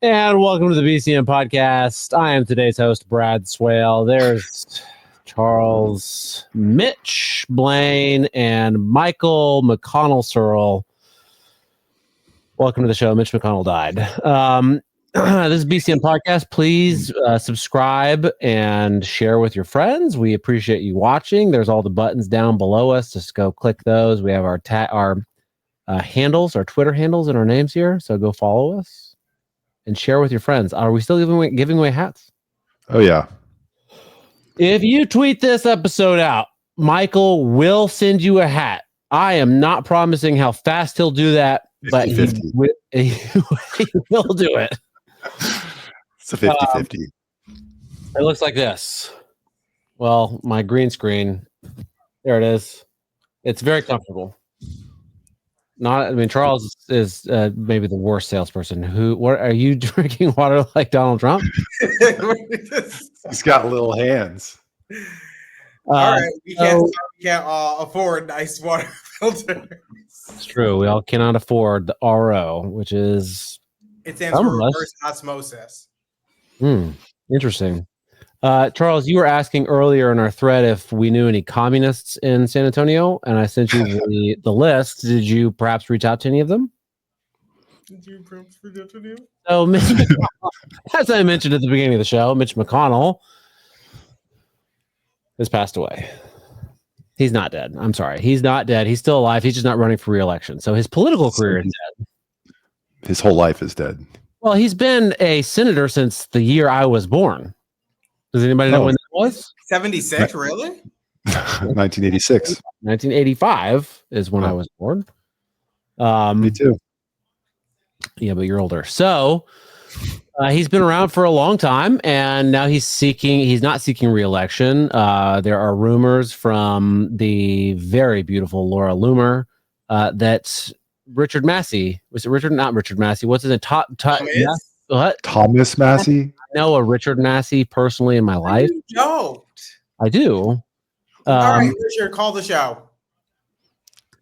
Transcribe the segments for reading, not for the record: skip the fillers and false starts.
And welcome to the BCM Podcast. I am today's host, Brad Swail. There's Charles, Mitch, Blain, and Michael McConnell Searle. Welcome to the show. Mitch McConnell died. This is BCM Podcast. Please subscribe and share with your friends. We appreciate you watching. There's all the buttons down below us. Just go click those. We have our handles, our Twitter handles, and our names here. So go follow us and share with your friends. Are we still giving away hats? Oh, yeah. If you tweet this episode out, Michael will send you a hat. I am not promising how fast he'll do that, 50-50. But he will do it. It's a 50-50. It looks like this. Well, my green screen. There it is. It's very comfortable. Charles is maybe the worst salesperson. What are you drinking water like Donald Trump? He's got little hands. All right, we can't afford nice water filters. It's true. We all cannot afford the RO, which is it stands for reverse osmosis. Interesting. Charles, you were asking earlier in our thread if we knew any communists in San Antonio, and I sent you the list. Did you perhaps reach out to any of them? So, as I mentioned at the beginning of the show, Mitch McConnell has passed away. He's not dead. I'm sorry. He's not dead. He's still alive. He's just not running for re-election. So his political career is dead. His whole life is dead. Well, he's been a senator since the year I was born. Does anybody know when that was? 76, really? 1986. 1985 is when I was born. Me too. Yeah, but you're older. So he's been around for a long time, and now he's not seeking re-election. There are rumors from the very beautiful Laura Loomer that Richard Massey, was it Richard? Not Richard Massey. What's his name? What? Thomas Massey? I know a Richard Massey personally in my life. You don't. I do. All right, Richard, call the show.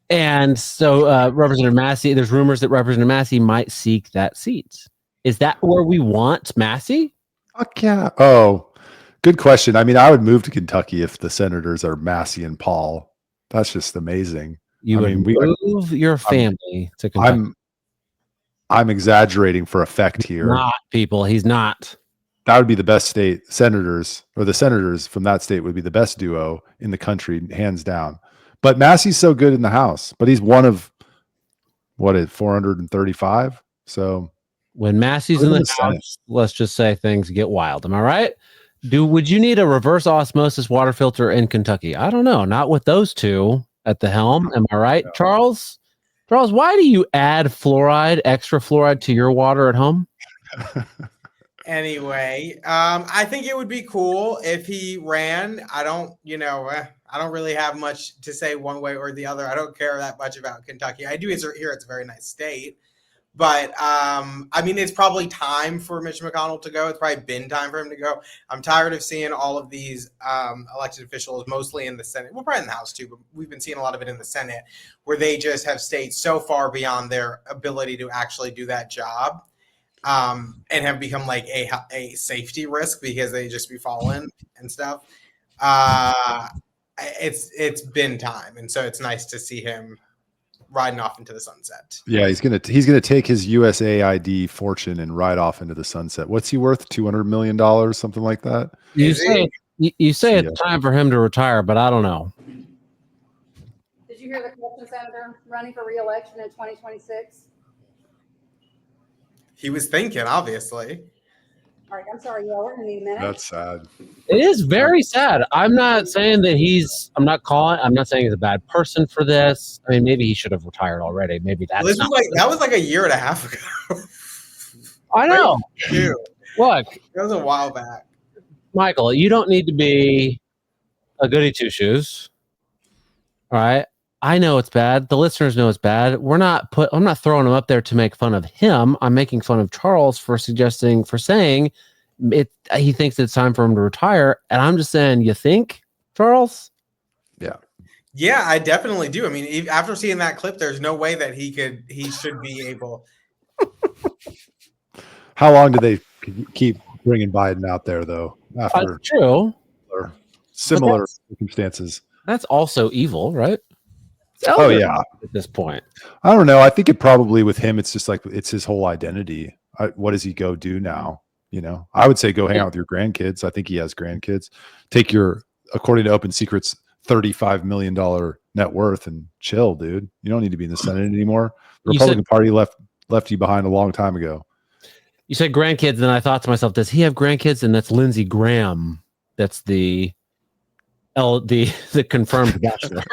And so Representative Massey, there's rumors that Representative Massey might seek that seat. Is that where we want Massey? Fuck yeah. Oh, good question. I mean, I would move to Kentucky if the senators are Massey and Paul. That's just amazing. You would move your family to Kentucky. I'm exaggerating for effect here. Not people. He's not. That would be the best state. Senators, or the senators from that state, would be the best duo in the country, hands down. But Massey's so good in the House. But he's one of 435. So when Massey's in the House, let's just say things get wild. Am I right? Would you need a reverse osmosis water filter in Kentucky? I don't know. Not with those two at the helm. Am I right, Charles? Charles, why do you add extra fluoride to your water at home? Anyway, I think it would be cool if he ran. I don't really have much to say one way or the other. I don't care that much about Kentucky. I do hear it's a very nice state. But, it's probably time for Mitch McConnell to go. It's probably been time for him to go. I'm tired of seeing all of these elected officials, mostly in the Senate. Well, probably in the House, too, but we've been seeing a lot of it in the Senate, where they just have stayed so far beyond their ability to actually do that job and have become like a safety risk because they just be falling and stuff. It's been time. And so it's nice to see him riding off into the sunset. Yeah, he's gonna take his USAID fortune and ride off into the sunset. What's he worth? $200 million, something like that. You say it's time for him to retire, but I don't know. Did you hear the Clemson senator running for re-election in 2026? He was thinking, obviously. All right, I'm sorry, y'all. We're gonna need a minute. That's sad. It is very sad. I'm not saying that I'm not saying he's a bad person for this. I mean, maybe he should have retired already. Maybe that was like a year and a half ago. I know. Look, that was a while back. Michael, you don't need to be a goody two shoes. All right. I know it's bad. The listeners know it's bad. I'm not throwing him up there to make fun of him. I'm making fun of Charles for saying he thinks it's time for him to retire. And I'm just saying, you think, Charles? Yeah. Yeah, I definitely do. I mean, after seeing that clip, there's no way that he should be able. How long do they keep bringing Biden out there, though? After true. Similar circumstances. That's also evil, right? Oh yeah. At this point, I don't know. I think it probably with him, it's just like it's his whole identity. What does he go do now? You know, I would say go hang out with your grandkids. I think he has grandkids. Take your, according to Open Secrets, $35 million net worth and chill, dude. You don't need to be in the Senate anymore. The Republican Party left you behind a long time ago. You said grandkids, and I thought to myself, does he have grandkids? And that's Lindsey Graham. That's the confirmed bachelor.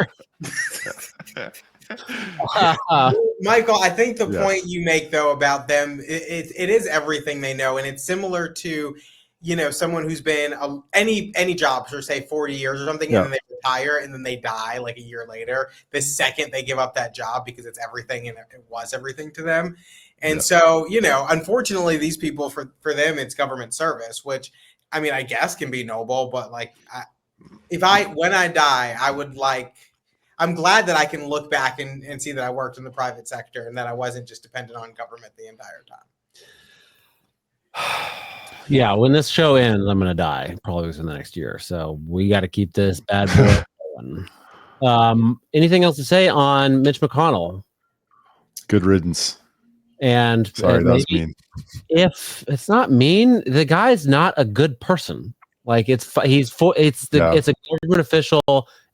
Michael, I think the point you make though about them, it is everything they know, and it's similar to, you know, someone who's been any job for say 40 years or something, and then they retire and then they die like a year later. The second they give up that job because it's everything and it was everything to them. And so, you know, unfortunately, these people for them it's government service, which I mean, I guess can be noble, but like when I die, I'm glad that I can look back and see that I worked in the private sector and that I wasn't just dependent on government the entire time. Yeah, when this show ends, I'm going to die probably within the next year. So we got to keep this bad boy going. Anything else to say on Mitch McConnell? Good riddance. And sorry, that was mean. If it's not mean, the guy's not a good person. Like it's a government official.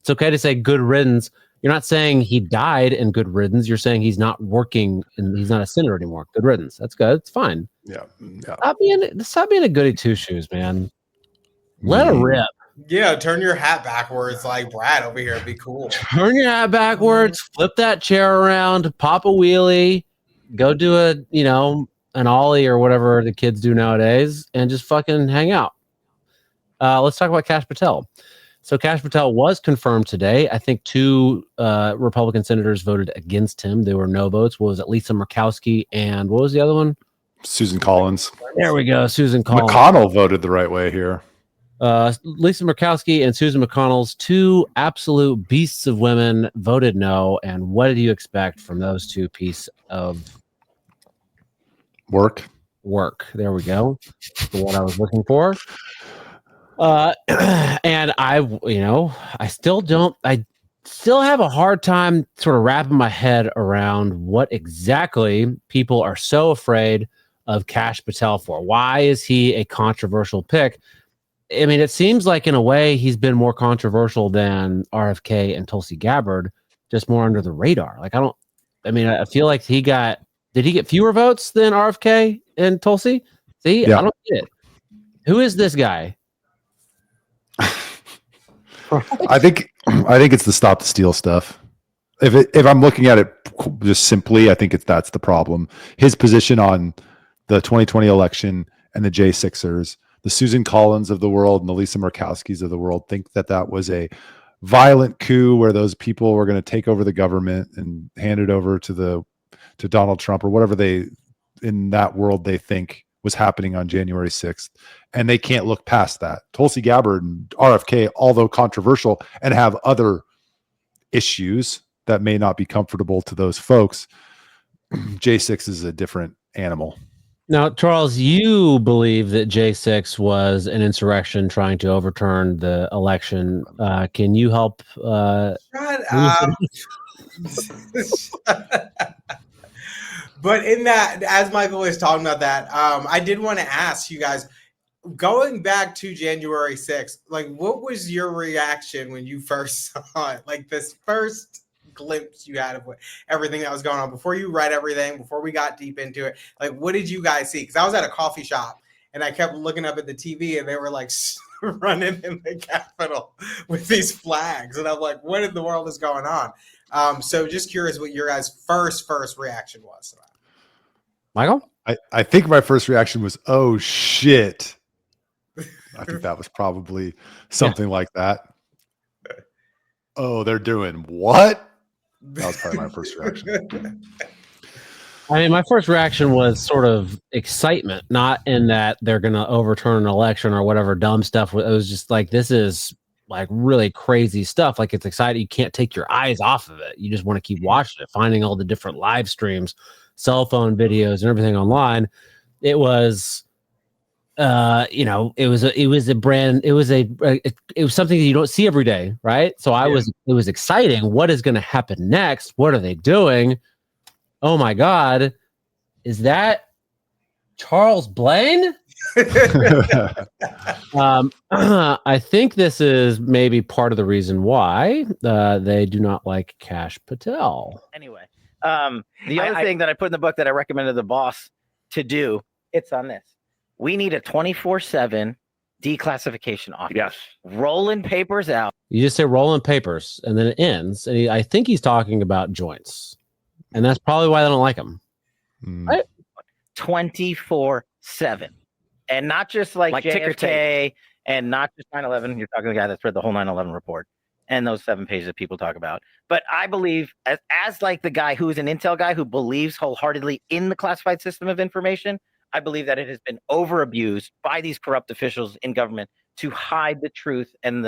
It's okay to say good riddance. You're not saying he died in good riddance. You're saying he's not working and he's not a senator anymore. Good riddance. That's good. It's fine. Yeah. Stop being a goody two shoes, man. Let it rip. Yeah, turn your hat backwards like Brad over here. Be cool. Turn your hat backwards. Flip that chair around. Pop a wheelie. Go do an ollie or whatever the kids do nowadays, and just fucking hang out. Let's talk about Kash Patel. So Kash Patel was confirmed today. I think 2 Republican senators voted against him. There were no votes. What was it? Lisa Murkowski and what was the other one? Susan Collins. There we go. Susan Collins. McConnell voted the right way here. Lisa Murkowski and Susan McConnell's 2 absolute beasts of women voted no. And what did you expect from those 2 pieces of work? There we go. The one I was looking for. And I still have a hard time sort of wrapping my head around what exactly people are so afraid of Kash Patel for. Why is he a controversial pick? I mean, it seems like in a way he's been more controversial than RFK and Tulsi Gabbard, just more under the radar. I feel like did he get fewer votes than RFK and Tulsi? See, I don't get it. Who is this guy? I think it's the stop the steal stuff. If I'm looking at it just simply, I think that's the problem. His position on the 2020 election and the J6ers, the Susan Collins of the world and the Lisa Murkowskis of the world think that was a violent coup where those people were going to take over the government and hand it over to Donald Trump or whatever in that world they think was happening on January 6th. And they can't look past that. Tulsi Gabbard and RFK, although controversial and have other issues that may not be comfortable to those folks, J6 is a different animal. Now, Charles, you believe that J6 was an insurrection trying to overturn the election. Can you help? Shut up. But in that, as Michael was talking about that, I did want to ask you guys, going back to January 6th, like, what was your reaction when you first saw it? Like, this first glimpse you had of everything that was going on before you read everything, before we got deep into it. Like, what did you guys see? Because I was at a coffee shop and I kept looking up at the TV and they were like running in the Capitol with these flags. And I'm like, what in the world is going on? So just curious what your guys' first reaction was to that. Michael? I think my first reaction was, oh, shit. I think that was probably something like that. Oh, they're doing what? That was probably my first reaction. I mean, my first reaction was sort of excitement, not in that they're going to overturn an election or whatever dumb stuff. It was just like, this is like really crazy stuff. Like, it's exciting. You can't take your eyes off of it. You just want to keep watching it, finding all the different live streams, cell phone videos, and everything online. it was it was something that you don't see every day, right? So it was exciting. What is going to happen next? What are they doing? Oh my God, is that Charles Blain? I think this is maybe part of the reason why they do not like Kash Patel. Anyway, the other thing that I put in the book that I recommended the boss to do, it's on this. We need a 24/7 declassification office. Yes. Rolling papers out. You just say rolling papers, and then it ends. And I think he's talking about joints, and that's probably why they don't like him. Right? 24/7, and not just like JFK and not just 9/11. You're talking to the guy that's read the whole 9/11 report and those 7 pages that people talk about. But I believe, as like the guy who's an intel guy who believes wholeheartedly in the classified system of information, I believe that it has been over abused by these corrupt officials in government to hide the truth and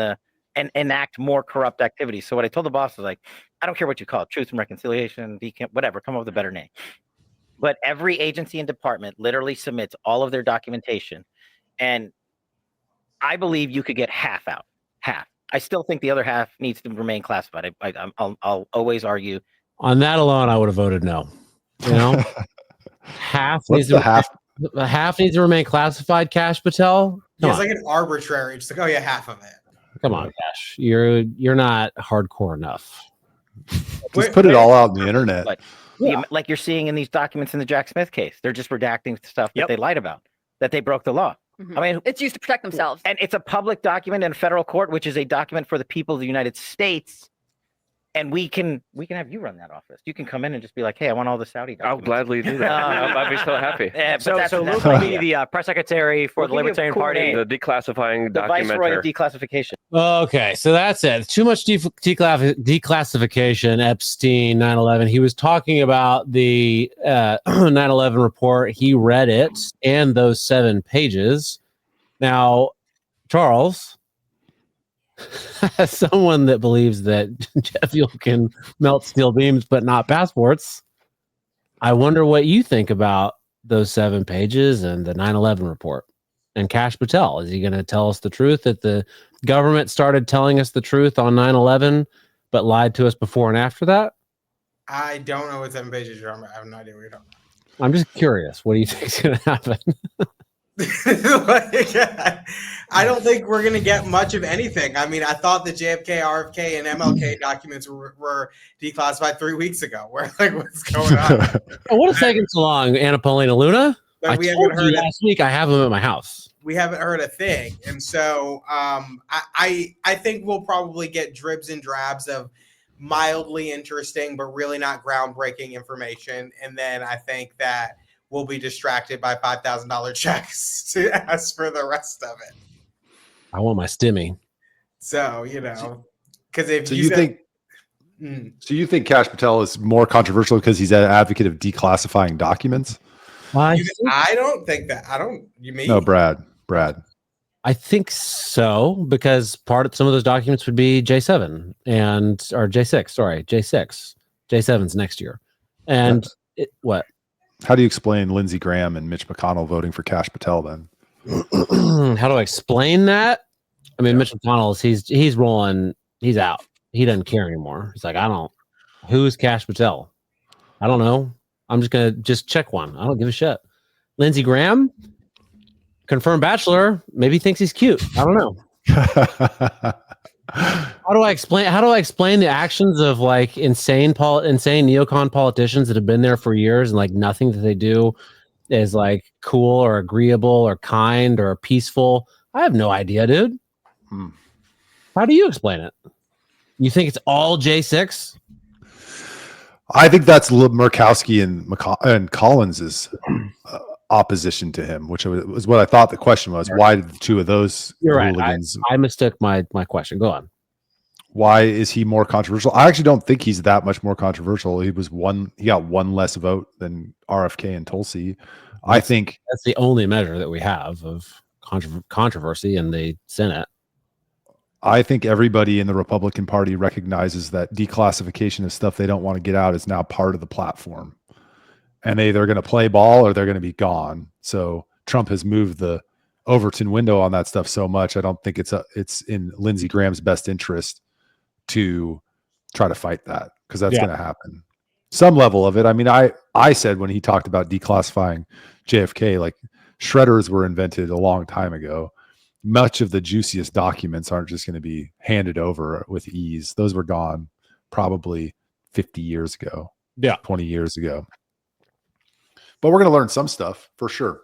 enact more corrupt activities. So what I told the boss was like, I don't care what you call it, truth and reconciliation, whatever, come up with a better name. But every agency and department literally submits all of their documentation. And I believe you could get half out. Half. I still think the other half needs to remain classified. I'll always argue. On that alone, I would have voted no. You know? half needs to remain classified, Kash Patel. It's like an arbitrary. It's like, oh yeah, half of it. Come on, Kash. You're not hardcore enough. Just put it all out on the internet. But like you're seeing in these documents in the Jack Smith case, they're just redacting stuff that they lied about, that they broke the law. Mm-hmm. I mean, it's used to protect themselves. And it's a public document in federal court, which is a document for the people of the United States. And we can have you run that office. You can come in and just be like, hey, I want all the Saudi documents. I'll gladly do that. I'd be so happy. So Luke will be the press secretary for the Libertarian Party. The declassifying the viceroy of declassification. Okay, so that's it. Too much declassification, Epstein, 9/11. He was talking about the 9/11 report. He read it and those 7 pages. Now, Charles, as someone that believes that jet fuel can melt steel beams but not passports, I wonder what you think about those 7 pages and the 9/11 report. And Kash Patel, is he going to tell us the truth that the government started telling us the truth on 9/11 but lied to us before and after that? I don't know what 7 pages you're on. I have no idea what you're talking about. I'm just curious. What do you think is going to happen? I don't think we're going to get much of anything. I mean, I thought the JFK, RFK, and MLK documents were declassified 3 weeks ago. We're like, what's going on? What is taking so long, Anna Paulina Luna? But I told you last week I have them at my house. We haven't heard a thing. And so I think we'll probably get dribs and drabs of mildly interesting but really not groundbreaking information. And then I think that we'll be distracted by $5,000 checks to ask for the rest of it. I want my Stimi. So, because if so you think Kash Patel is more controversial because he's an advocate of declassifying documents? I don't think that. You mean? No, Brad. I think so, because some of those documents would be J7 or J6. Sorry, J6. J7's next year. And what? How do you explain Lindsey Graham and Mitch McConnell voting for Kash Patel then? How do I explain that? I mean, Mitch McConnell, he's rolling. He's out. He doesn't care anymore. He's like, who's Kash Patel? I don't know. I'm just going to check one. I don't give a shit. Lindsey Graham, confirmed bachelor, maybe thinks he's cute. I don't know. How do I explain the actions of like insane neocon politicians that have been there for years and like nothing that they do is like cool or agreeable or kind or peaceful? I have no idea, dude. How do you explain it? You think it's all J6? I think that's Murkowski and Collins's opposition to him, which was what I thought the question was. Why did the 2 of those hooligans? Right. I mistook my question. Go on. Why is he more controversial? I actually don't think he's that much more controversial. He got one less vote than RFK and Tulsi. I think that's the only measure that we have of controversy in the Senate. I think everybody in the Republican Party recognizes that declassification of stuff they don't want to get out is now part of the platform. and they're going to play ball or they're going to be gone. So Trump has moved the Overton window on that stuff so much. I don't think it's in Lindsey Graham's best interest to try to fight that, because that's going to happen. Some level of it. I mean, I said when he talked about declassifying JFK, like shredders were invented a long time ago. Much of the juiciest documents aren't just going to be handed over with ease. Those were gone probably 50 years ago. 20 years ago. But we're going to learn some stuff for sure.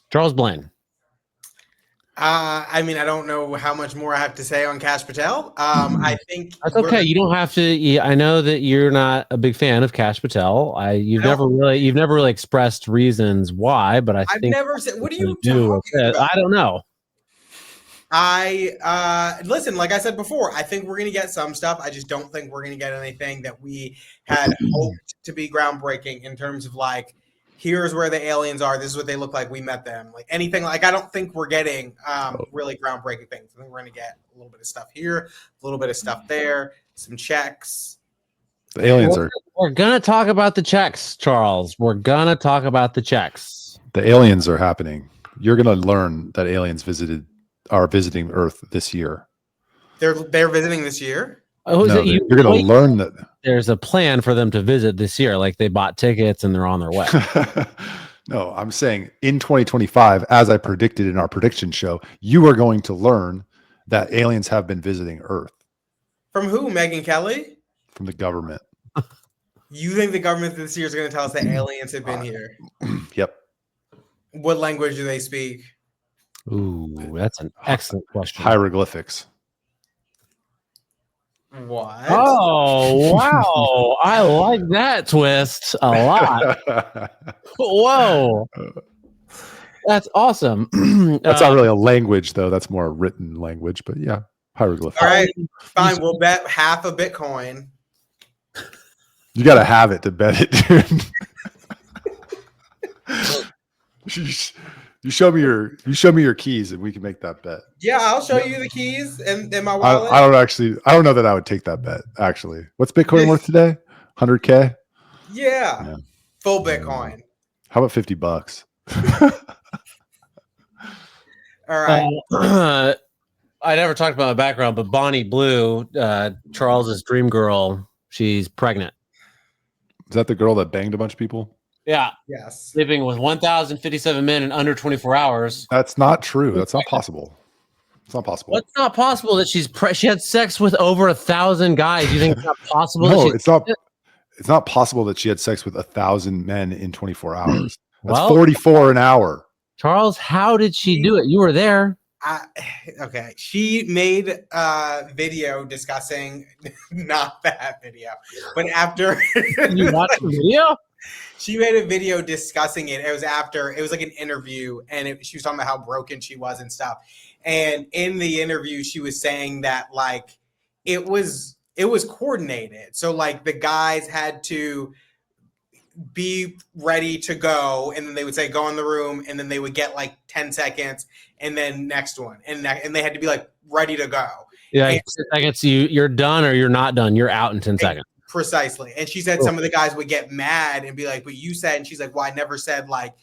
Charles Blain. I mean, I don't know how much more I have to say on Kash Patel. I think that's okay. You don't have to. I know that you're not a big fan of Kash Patel. You've never really expressed reasons why, but I've never said. What do you do? I don't know. Listen, like I said before, I think we're going to get some stuff. I just don't think we're going to get anything that we had hoped to be groundbreaking in terms of like, here's where the aliens are. This is what they look like. We met them. Like anything. Like I don't think we're getting really groundbreaking things. I think we're going to get a little bit of stuff here, a little bit of stuff there, some checks. The aliens We're going to talk about the checks, Charles. We're going to talk about the checks. The aliens are happening. You're going to learn that aliens are visiting Earth this year. They're visiting this year. Oh, no, you're going to learn that there's a plan for them to visit this year. Like they bought tickets and they're on their way. No, I'm saying in 2025, as I predicted in our prediction show, you are going to learn that aliens have been visiting Earth. From who? Megyn Kelly? From the government. You think the government this year is going to tell us that aliens have been here? Yep. What language do they speak? Ooh, that's an excellent question. Hieroglyphics. What? Oh, wow. I like that twist a lot. Whoa. That's awesome. That's not really a language, though. That's more a written language. But yeah, hieroglyphics. All right, fine. We'll bet half a Bitcoin. You got to have it to bet it, dude. You show me your keys and we can make that bet. Yeah, I'll show you the keys and my wallet. I don't know that I would take that bet, actually. What's Bitcoin worth today? 100K? Yeah. Full Bitcoin. How about $50? All right. I never talked about my background, but Bonnie Blue, Charles's dream girl, she's pregnant. Is that the girl that banged a bunch of people? Yeah. Yes. Sleeping with 1,057 men in under 24 hours. That's not true. That's not possible. It's not possible. What's not possible that she had sex with over 1,000 guys? You think it's not possible? No, it's not. It's not possible that she had sex with 1,000 men in 24 hours. That's 44 an hour. Charles, how did she do it? You were there. Okay. She made a video discussing, not that video, but after. You watched the video? She made a video discussing it. It was like an interview, and she was talking about how broken she was and stuff. And in the interview, she was saying that like it was coordinated. So like the guys had to be ready to go, and then they would say go in the room, and then they would get like 10 seconds, and then next one, and they had to be like ready to go. Yeah, 10 seconds. You're done or you're not done. You're out in 10 seconds. Precisely. And she said some of the guys would get mad and be like, but you said, and she's like, well, I never said like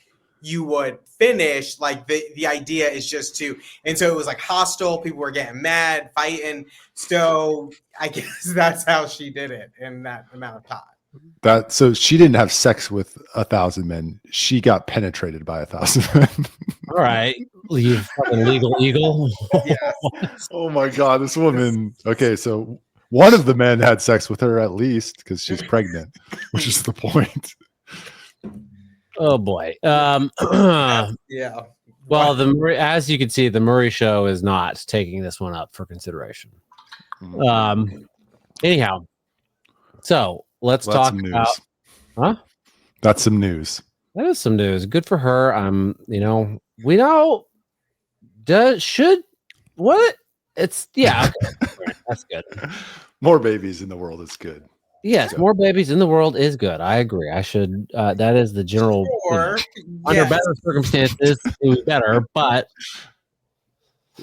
you would finish. Like the idea is just to, and so it was like hostile. People were getting mad, fighting. So I guess that's how she did it in that amount of time. So she didn't have sex with 1,000 men. She got penetrated by 1,000 men. All right. You fucking legal eagle. Yes. Oh my God, this woman. Okay, so one of the men had sex with her at least because she's pregnant, which is the point. Oh boy. Yeah. Well, as you can see, the Murray Show is not taking this one up for consideration. Anyhow, so let's talk about. Huh? That's some news. That is some news. Good for her. We know. It's okay. That's good. More babies in the world is good. Yes, more babies in the world is good. I agree. I should. That is the general. Under better circumstances, it was better. But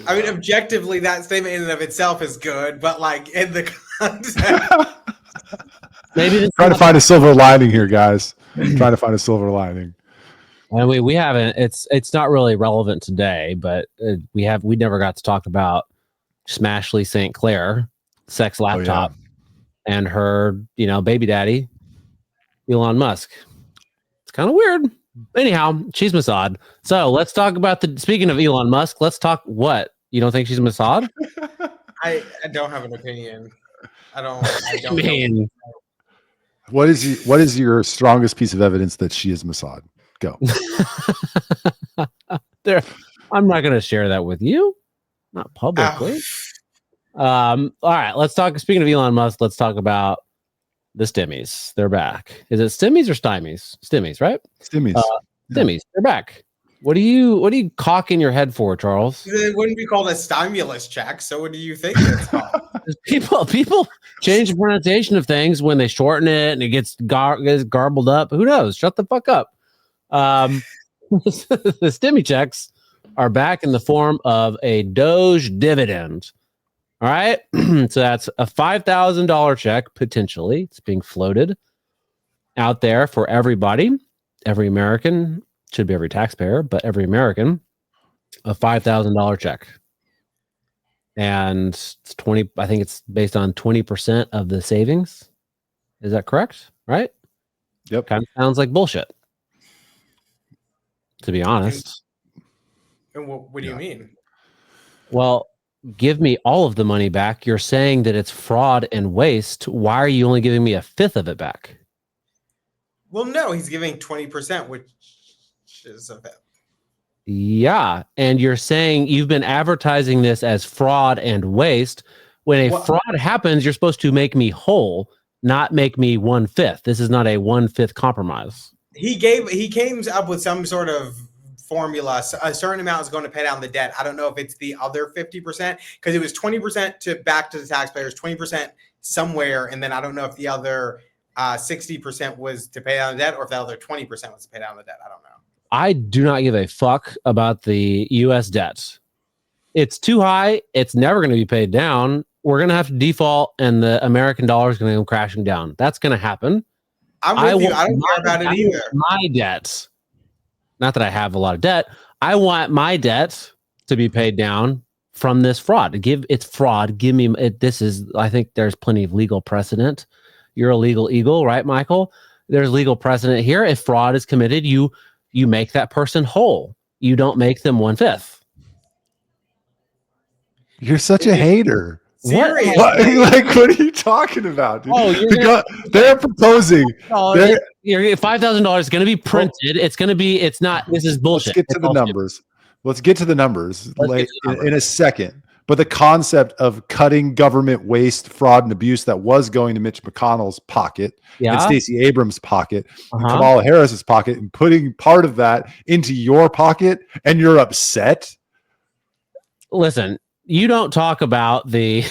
I mean, objectively, that statement in and of itself is good. But like in the context, maybe trying to find a silver lining here, guys. trying to find a silver lining. And we haven't. It's not really relevant today, but we never got to talk about Smashley St. Clair, sex laptop, and her baby daddy, Elon Musk. It's kind of weird. Anyhow, she's Mossad. So let's talk about speaking of Elon Musk, let's talk what? You don't think she's Mossad? I don't have an opinion. I don't mean, what is your strongest piece of evidence that she is Mossad? Go. I'm not going to share that with you, not publicly. All right, let's talk. Speaking of Elon Musk, let's talk about the Stimis. They're back. Is it Stimis or Stymies? Stimis, right? Stimis. Stimis. They're back. What are you cocking your head for, Charles? It wouldn't be called a stimulus check. So what do you think it's called? People change the pronunciation of things when they shorten it and it gets garbled up. Who knows? Shut the fuck up. The Stimi checks are back in the form of a DOGE dividend. All right. So that's a $5,000 check, potentially. It's being floated out there for everybody, every American. Should be every taxpayer, but every American, a $5,000 check. And it's 20, I think it's based on 20% of the savings. Is that correct? Right? Yep. Kind of sounds like bullshit, to be honest. And what do you mean? Well, give me all of the money back. You're saying that it's fraud and waste. Why are you only giving me a fifth of it back? Well, no, he's giving 20%, which is a fifth. Yeah. And you're saying you've been advertising this as fraud and waste. When a fraud happens, you're supposed to make me whole, not make me 1/5. This is not a 1/5 compromise. He came up with some sort of formula. So a certain amount is going to pay down the debt. I don't know if it's the other 50% because it was 20% back to the taxpayers, 20% somewhere, and then I don't know if the other 60% was to pay down the debt or if the other 20% was to pay down the debt. I don't know. I do not give a fuck about the U.S. debt. It's too high. It's never going to be paid down. We're going to have to default, and the American dollar is going to go crashing down. That's going to happen. I'm with you. I don't care about it either. My debt. Not that I have a lot of debt. I want my debt to be paid down from this fraud. It's fraud. Give me it. This is. I think there's plenty of legal precedent. You're a legal eagle, right, Michael? There's legal precedent here. If fraud is committed, you make that person whole. You don't make them 1/5. You're such a hater. Seriously? What are you talking about, dude? Oh, they're proposing. Your $5,000 is going to be printed. It's going to be. It's not. This is bullshit. Let's get to the numbers. Let's get to the numbers in a second. But the concept of cutting government waste, fraud, and abuse that was going to Mitch McConnell's pocket and Stacey Abrams' pocket and Kamala Harris's pocket and putting part of that into your pocket, and you're upset. Listen, you don't talk about the.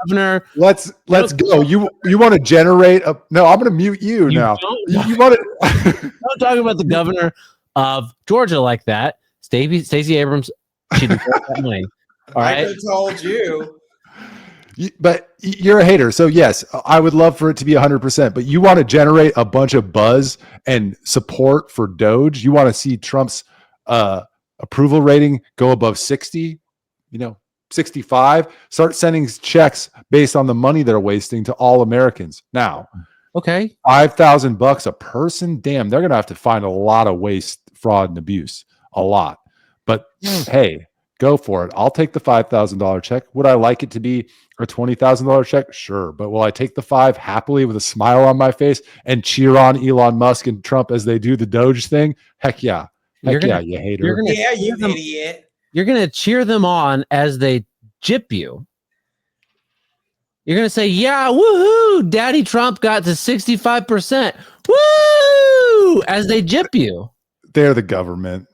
Governor. Let's go. You want to generate a? No, I'm going to mute you now. You want to? Don't talk about the governor of Georgia like that. Stacey Abrams, she deserves that money. All right. I told you. But you're a hater. So yes, I would love for it to be 100%, but you want to generate a bunch of buzz and support for Doge. You want to see Trump's approval rating go above 60, 65, start sending checks based on the money they're wasting to all Americans. Now, okay, $5,000 a person. Damn, they're going to have to find a lot of waste, fraud, and abuse. A lot. But hey, go for it. I'll take the $5,000 check. Would I like it to be a $20,000 check? Sure. But will I take the 5 happily with a smile on my face and cheer on Elon Musk and Trump as they do the Doge thing? Heck yeah. You hater. Yeah, you idiot. You're going to cheer them on as they jip you. You're going to say, yeah, woohoo, Daddy Trump got to 65%. Woo! As they jip you. They're the government.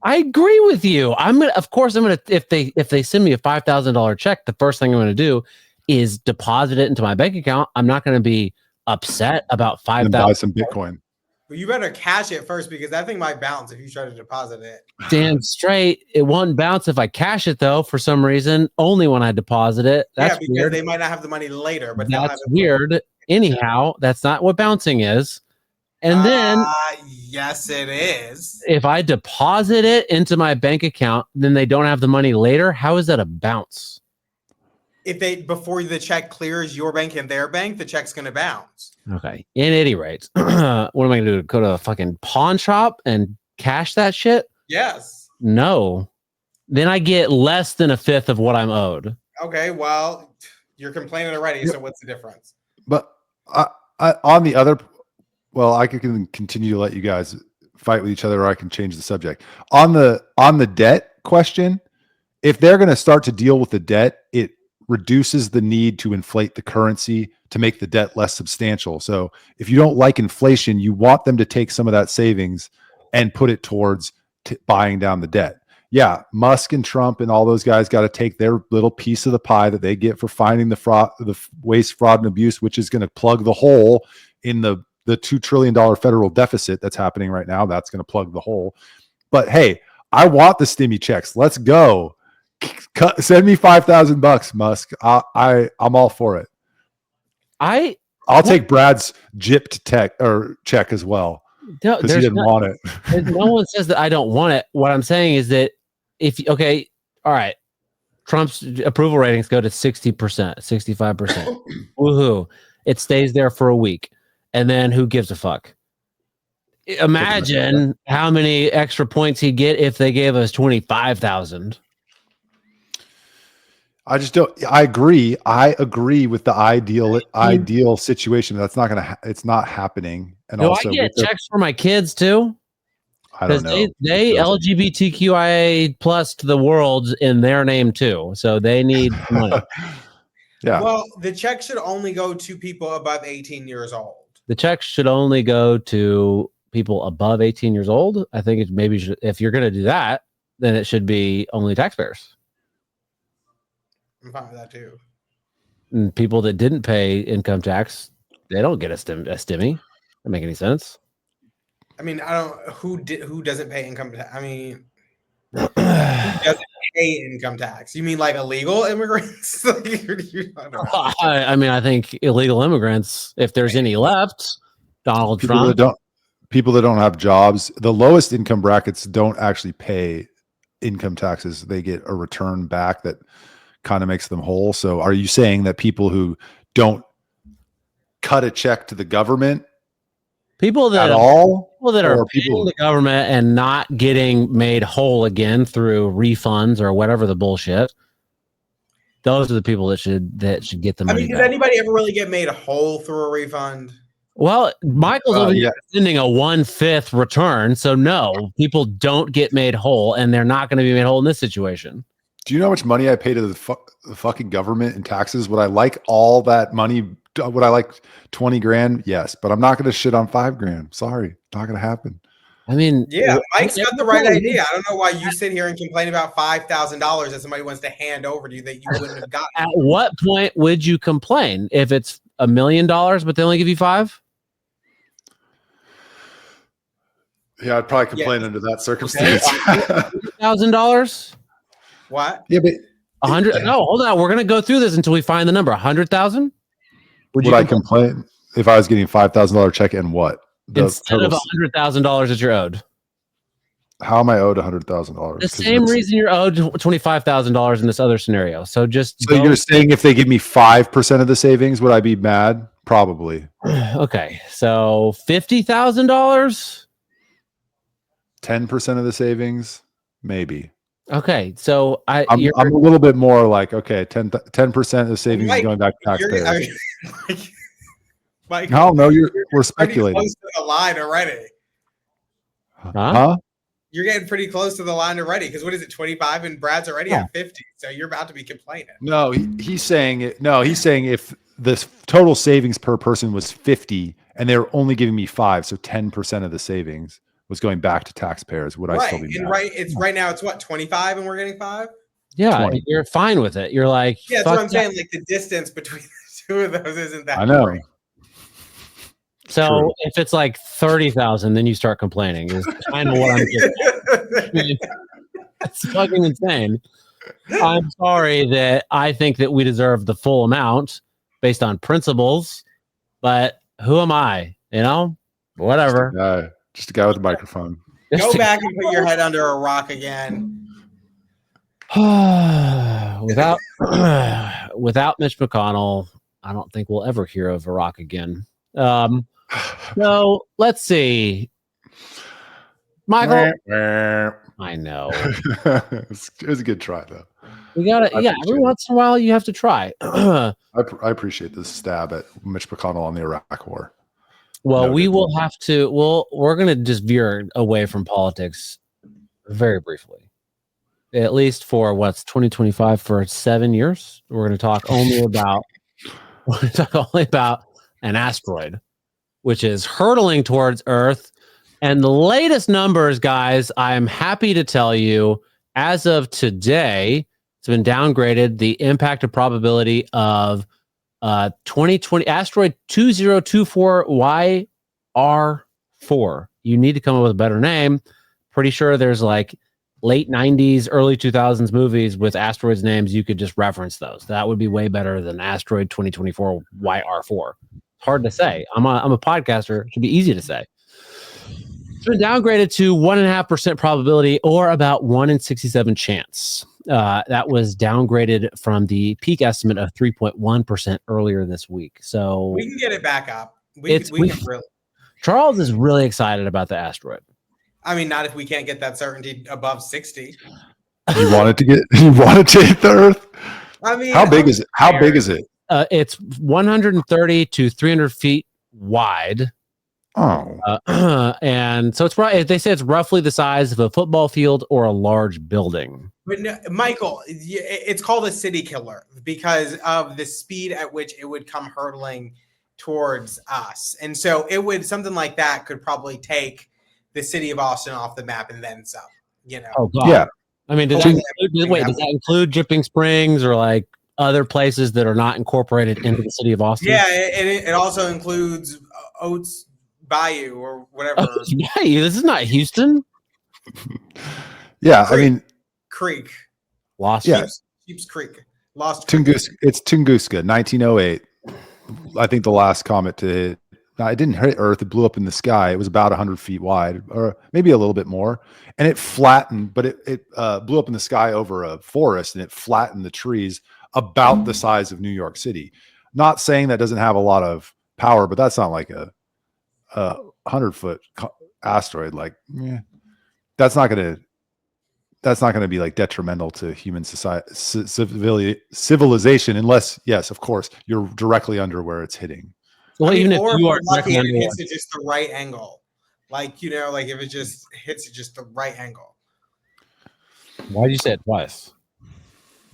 I agree with you. If they send me a $5,000 check, the first thing I'm going to do is deposit it into my bank account. I'm not going to be upset about $5,000. Buy some Bitcoin. Well, you better cash it first because that thing might bounce if you try to deposit it. Damn straight. It won't bounce if I cash it, though, for some reason. Only when I deposit it. That's because weird. they might not have the money later. But that's weird. Anyhow, that's not what bouncing is. And then yes, it is. if I deposit it into my bank account, then they don't have the money later. How is that a bounce? If they before the check clears your bank and their bank, the check's going to bounce. Okay. In any rate, what am I going to do? Go to a fucking pawn shop and cash that shit? Yes. No. Then I get less than a fifth of what I'm owed. Okay. Well, you're complaining already. So what's the difference? But I on the other, well, I can continue to let you guys fight with each other, or I can change the subject. On the debt question, if they're going to start to deal with the debt, it reduces the need to inflate the currency to make the debt less substantial. So if you don't like inflation, you want them to take some of that savings and put it towards buying down the debt. Yeah, Musk and Trump and all those guys got to take their little piece of the pie that they get for finding the fraud, the waste, fraud, and abuse, which is going to plug the hole in the $2 trillion federal deficit that's happening right now. That's going to plug the hole. But hey, I want the Stimi checks. Let's go. Send me $5,000, Musk. I'm all for it. I'll take Brad's gypped check as well, because he didn't want it. No one says that I don't want it. What I'm saying is that all right, Trump's approval ratings go to 60%, 65%. Woohoo! It stays there for a week, and then who gives a fuck? Imagine how many extra points he'd get if they gave us 25,000. I just don't. I agree with the ideal situation. That's not gonna. It's not happening. And also, I get checks for my kids too? I don't know. They LGBTQIA plus to the world in their name too, so they need money. Yeah. Well, the check should only go to people above 18 years old. The checks should only go to people above 18 years old. I think it maybe should, if you're going to do that, then it should be only taxpayers. I'm fine with that too. And people that didn't pay income tax, they don't get a Stimi. Doesn't make any sense. I mean, I don't who doesn't pay income tax. I mean, who doesn't pay income tax? You mean like illegal immigrants? I mean, I think illegal immigrants, if there's any left, Donald Trump. People that don't have jobs, the lowest income brackets don't actually pay income taxes. They get a return back that kind of makes them whole. So are you saying that people who don't cut a check to the government people that are paying the government and not getting made whole again through refunds or whatever the bullshit, those are the people that should get the money. I mean, does anybody ever really get made whole through a refund? Well, Michael's over here sending a 1/5 return, so no, people don't get made whole, and they're not going to be made whole in this situation. Do you know how much money I pay to the fucking government in taxes? Would I like all that money? Would I like 20 grand? Yes, but I'm not going to shit on 5 grand. Sorry, not going to happen. I mean, yeah, Mike's got the right idea. I don't know why you sit here and complain about $5,000 that somebody wants to hand over to you that you wouldn't have gotten. At what point would you complain if it's $1 million, but they only give you 5? Yeah, I'd probably complain under that circumstance. $100,000? What? Yeah, but 100. No, hold on. We're gonna go through this until we find the number. 100,000. Would I complain if I was getting $5,000 check and what? Instead of $100,000 that you're owed. How am I owed $100,000? The same reason you're owed $25,000 in this other scenario. So you're saying if they give me 5% of the savings, would I be mad? Probably. Okay, so $50,000. 10% of the savings, maybe. Okay, so I'm a little bit more like 10% of the savings is going back to taxpayers. Mike, no, we're speculating. Close to the line already. Huh? You're getting pretty close to the line already because what is it, 25 and Brad's already at 50, so you're about to be complaining. No, he's saying it. No, he's saying if the total savings per person was 50 and they were only giving me 5, so 10% of the savings was going back to taxpayers, would I still be mad? Right now it's what, 25 and we're getting 5? Yeah, 20. You're fine with it. You're like, yeah, that's what I'm saying. Like the distance between the two of those isn't that. I know. Great. So true. If it's like 30,000, then you start complaining. Is kind of what I'm getting. It's fucking insane. I'm sorry that I think that we deserve the full amount based on principles, but who am I? You know, whatever. Just a guy with a microphone. Go back and put your head under a rock again. without Mitch McConnell, I don't think we'll ever hear of Iraq again. So let's see, Michael. I know it was a good try though. We gotta, every once in a while you have to try. I appreciate this stab at Mitch McConnell on the Iraq War. Well, we will have to. We're going to just veer away from politics very briefly, at least for what's 2025 for 7 years. We're going to talk only about an asteroid, which is hurtling towards Earth. And the latest numbers, guys, I am happy to tell you, as of today, it's been downgraded. The impact of probability of 2020 asteroid 2024 YR4. You need to come up with a better name. Pretty sure there's like late 90s, early 2000s movies with asteroids names. You could just reference those. That would be way better than asteroid 2024 YR4. It's hard to say. I'm a podcaster. It should be easy to say. It's been downgraded to 1.5% probability, or about 1 in 67 chance. That was downgraded from the peak estimate of 3.1% earlier this week. So we can get it back up. Charles is really excited about the asteroid. I mean, not if we can't get that certainty above 60. You wanted to hit the Earth? I mean, how big is it? How big is it? It's 130 to 300 feet wide. Oh, and so it's right. They say it's roughly the size of a football field or a large building. But no, Michael, it's called a city killer because of the speed at which it would come hurtling towards us. And so it would, something like that could probably take the city of Austin off the map and then some, you know. Oh, God. Yeah. I mean, does that include Dripping Springs or like other places that are not incorporated into the city of Austin? Yeah, it also includes Oats Bayou or whatever. Oats Bayou? This is not Houston. Yeah, Creek. I mean, Creek. Lost. Yeah. Sheep's Creek. Lost. Tunguska. It's Tunguska, 1908. I think the last comet to hit. Now, it didn't hit Earth. It blew up in the sky. It was about 100 feet wide, or maybe a little bit more. And it flattened, but it blew up in the sky over a forest, and it flattened the trees about the size of New York City. Not saying that doesn't have a lot of power, but that's not like a 100-foot asteroid. Like, that's not going to be like detrimental to human society, civilization, unless, yes, of course, you're directly under where it's hitting. Well, even if you are lucky, it hits at just the right angle. Like, you know, like if it just hits at just the right angle. Why did you say it twice?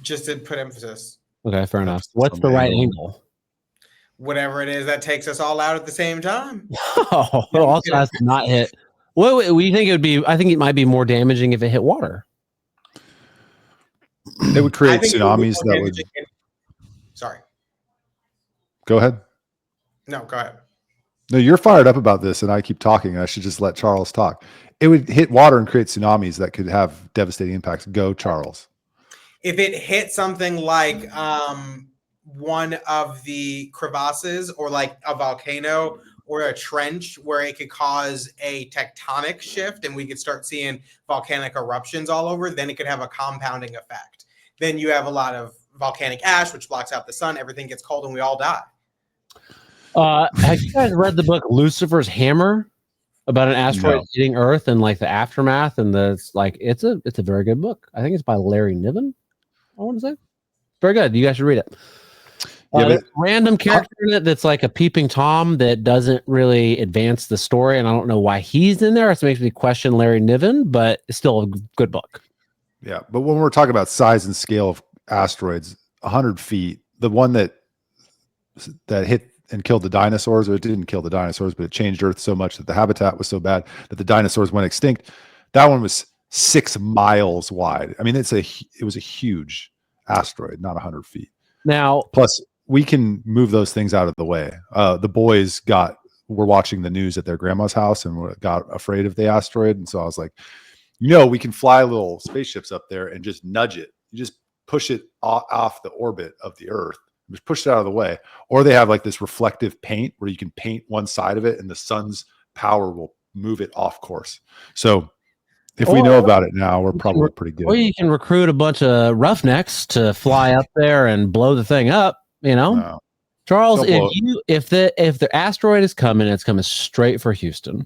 Just to put emphasis. Okay, fair enough. What's the right angle? Whatever it is that takes us all out at the same time. Oh, it also has to not hit. What do you think it would be? I think it might be more damaging if it hit water. It would create tsunamis that would. Sorry. Go ahead. No, go ahead. No, you're fired up about this, and I keep talking. I should just let Charles talk. It would hit water and create tsunamis that could have devastating impacts. Go, Charles. If it hit something like one of the crevasses or like a volcano or a trench where it could cause a tectonic shift and we could start seeing volcanic eruptions all over, then it could have a compounding effect. Then you have a lot of volcanic ash, which blocks out the sun. Everything gets cold and we all die. Have you guys read the book Lucifer's Hammer about an asteroid hitting Earth and like the aftermath? And it's a very good book. I think it's by Larry Niven. I want to say very good. You guys should read it. Random character in it that's like a peeping Tom that doesn't really advance the story, and I don't know why he's in there. It makes me question Larry Niven, but it's still a good book. Yeah, but when we're talking about size and scale of asteroids, 100 feet, the one that hit and killed the dinosaurs, or it didn't kill the dinosaurs, but it changed Earth so much that the habitat was so bad that the dinosaurs went extinct. That one was 6 miles wide. I mean, it was a huge asteroid, not 100 feet. Now, plus we can move those things out of the way. The boys were watching the news at their grandma's house and got afraid of the asteroid. And so I was like, we can fly little spaceships up there and just nudge it. You just push it off the orbit of the Earth Just push it out of the way. Or they have like this reflective paint where you can paint one side of it and the sun's power will move it off course. So if we know about it now, we're probably pretty good. Or you can recruit a bunch of roughnecks to fly up there and blow the thing up, No. Charles, if the asteroid is coming, it's coming straight for Houston.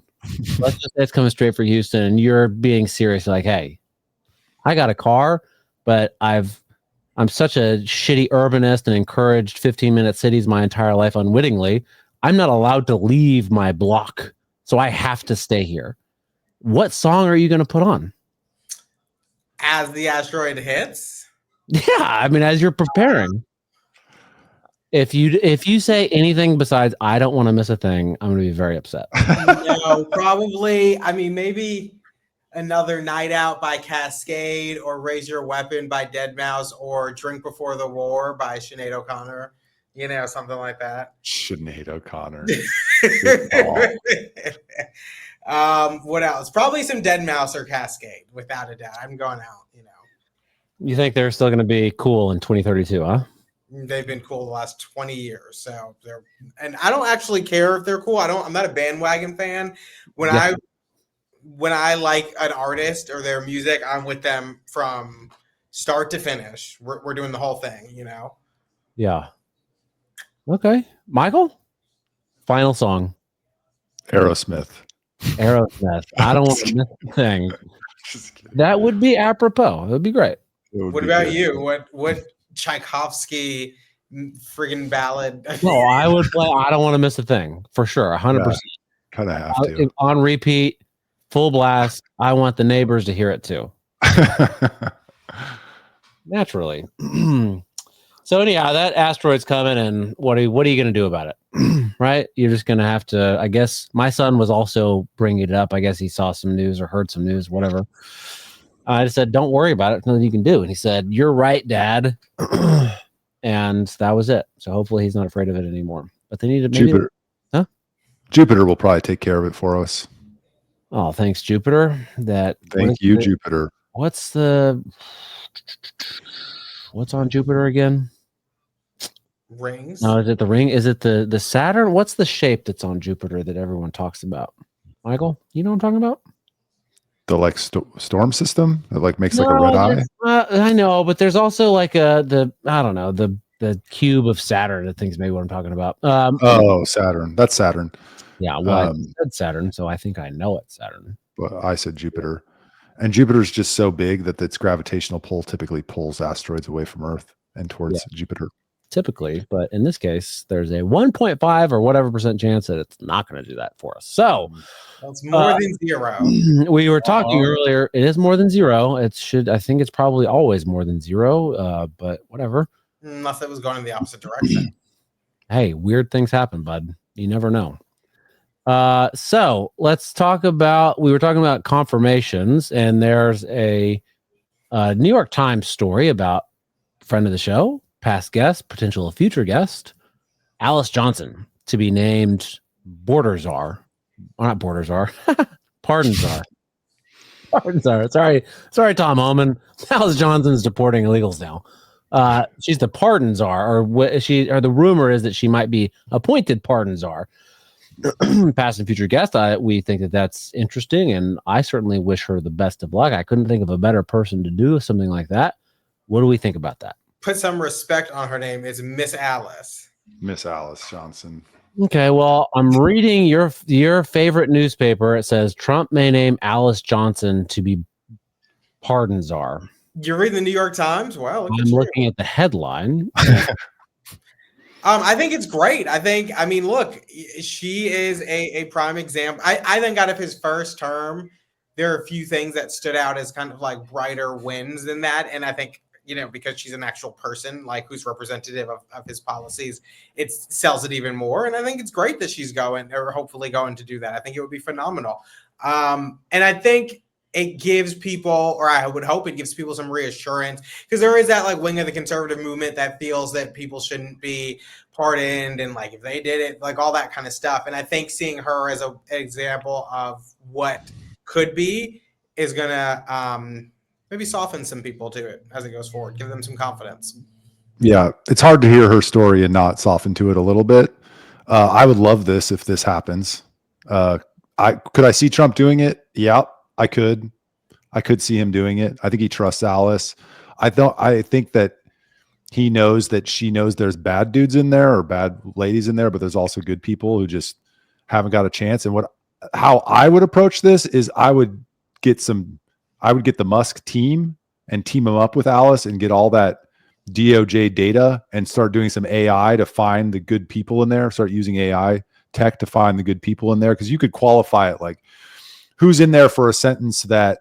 Let's just say it's coming straight for Houston, and you're being serious, like, hey, I got a car, but I'm such a shitty urbanist and encouraged 15-minute cities my entire life unwittingly. I'm not allowed to leave my block, so I have to stay here. What song are you going to put on As the asteroid hits? Yeah, I mean, as you're preparing. If you say anything besides "I don't want to miss a thing," I'm going to be very upset. No, probably. I mean, maybe Another Night Out by Cascade, or Raise Your Weapon by Deadmau5, or Drink Before the War by Sinead O'Connor. Something like that. Sinead O'Connor. What else? Probably some Deadmau5 or Cascade, without a doubt. I'm going out. You think they're still going to be cool in 2032, huh? They've been cool the last 20 years. So and I don't actually care if they're cool. I'm not a bandwagon fan. When I like an artist or their music, I'm with them from start to finish. We're doing the whole thing, Yeah. Okay. Michael? Final song. Aerosmith. I don't want to miss a thing. That would be apropos. It would be great. What about you? What Tchaikovsky friggin' ballad? No, I would play I Don't Want to Miss a Thing for sure. 100%. Kind of have to. On repeat, full blast. I want the neighbors to hear it too. Naturally. So anyhow, that asteroid's coming, and what are you going to do about it? Right? You're just going to have to, I guess. My son was also bringing it up. I guess he saw some news or heard some news, whatever. I just said, don't worry about it. There's nothing you can do. And he said, you're right, Dad. And that was it. So hopefully he's not afraid of it anymore. But they need to Jupiter. Huh? Jupiter will probably take care of it for us. Oh, thanks, Jupiter. Thank you, Jupiter. What's on Jupiter again? Rings. No, is it the ring? Is it the Saturn? What's the shape that's on Jupiter that everyone talks about? Michael, you know what I'm talking about? The storm system that makes like a red eye. I know, but there's also like the cube of Saturn. I think is maybe what I'm talking about. Saturn. That's Saturn. Yeah, well, I said Saturn, so I think I know it's Saturn. But I said Jupiter, and Jupiter's just so big that its gravitational pull typically pulls asteroids away from Earth and towards Jupiter. Typically, but in this case, there's a 1.5 or whatever % chance that it's not going to do that for us. So that's more than zero. We were talking earlier. It is more than zero. I think it's probably always more than zero. But whatever. Unless it was going in the opposite direction. Hey, weird things happen, bud. You never know. So let's talk about. We were talking about confirmations, and there's a New York Times story about a friend of the show, past guest, potential future guest, Alice Johnson, to be named border czar. Or not border czar, pardon czar. Pardon czar. Sorry, Tom Homan. Alice Johnson's deporting illegals now. She's the pardon czar, or the rumor is that she might be appointed pardon czar. Past and future guest. We think that that's interesting, and I certainly wish her the best of luck. I couldn't think of a better person to do something like that. What do we think about that? Put some respect on her name. It's Miss Alice. Miss Alice Johnson. Okay, well, I'm reading your favorite newspaper. It says Trump may name Alice Johnson to be pardon czar. You're reading the New York Times? Wow. I'm looking at the headline. I think it's great. Look, she is a prime example. I think out of his first term, there are a few things that stood out as kind of like brighter wins than that. And I think, because she's an actual person, like who's representative of his policies, it sells it even more. And I think it's great that she's hopefully going to do that. I think it would be phenomenal. And I think it gives people, or I would hope it gives people some reassurance, because there is that like wing of the conservative movement that feels that people shouldn't be pardoned, and like if they did it, like all that kind of stuff. And I think seeing her as an example of what could be is gonna maybe soften some people to it as it goes forward, give them some confidence. Yeah, it's hard to hear her story and not soften to it a little bit. I would love this if this happens. Could I see Trump doing it? Yeah, I could. I could see him doing it. I think he trusts Alice. I think that he knows that she knows there's bad dudes in there or bad ladies in there, but there's also good people who just haven't got a chance. And how I would approach this is I would get the Musk team and team them up with Alice and get all that DOJ data and start doing some AI to find the good people in there, start using AI tech to find the good people in there. Cause you could qualify it like who's in there for a sentence that